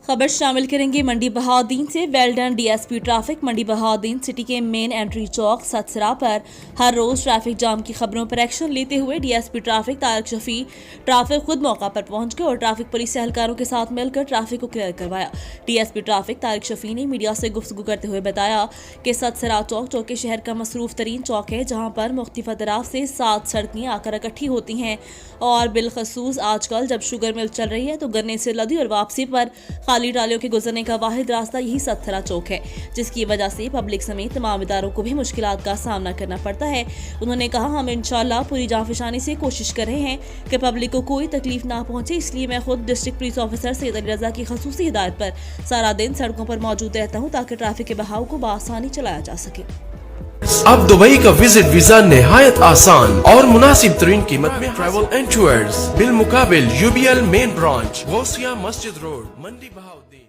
खबर शामिल करेंगे मंडी बहाउद्दीन से। वेल्डन डीएसपी ट्रैफिक मंडी बहाउद्दीन सिटी के मेन एंट्री चौक सतसरा पर हर रोज ट्रैफिक जाम की खबरों पर एक्शन लेते हुए DSP traffic Tariq Shafi traffic खुद मौका पर पहुंच गए और ट्रैफिक पुलिस एहलकारों के साथ मिलकर ट्रैफिक को क्लियर करवाया। डीएसपी ट्रैफिक तारिक शफी ने मीडिया से गुफ्तगू करते हुए बताया कि सतसरा चौक चौके शहर का मसरूफ तरीन चौक है, जहाँ पर मुख्तलिफ अतराफ से 7 सड़कें आकर इकट्ठी होती हैं और बिलखसूस आजकल जब शुगर मिल चल रही है तो गन्ने से लदी और वापसी पर खाली ट्रालियों के गुजरने का वाहिद रास्ता यही सतसरा चौक है, जिसकी वजह से पब्लिक समेत तमाम इदारों को भी मुश्किलात का सामना करना पड़ता है। उन्होंने कहा, हम इंशाल्लाह पूरी जांफशानी से कोशिश कर रहे हैं कि पब्लिक को कोई तकलीफ ना पहुंचे, इसलिए मैं खुद district police officer Syed Ali Raza की खसूसी हिदायत पर सारा दिन सड़कों पर मौजूद रहता हूँ ताकि ट्रैफिक के बहाव को बआसानी चलाया जा सके। अब दुबई का विजिट वीजा निहायत आसान और मुनासिब तरीन कीमत में ट्रैवल एंड टूर्स बिल मुकाबिल UBL main branch Ghausia Masjid road मंडी बहाउद्दीन।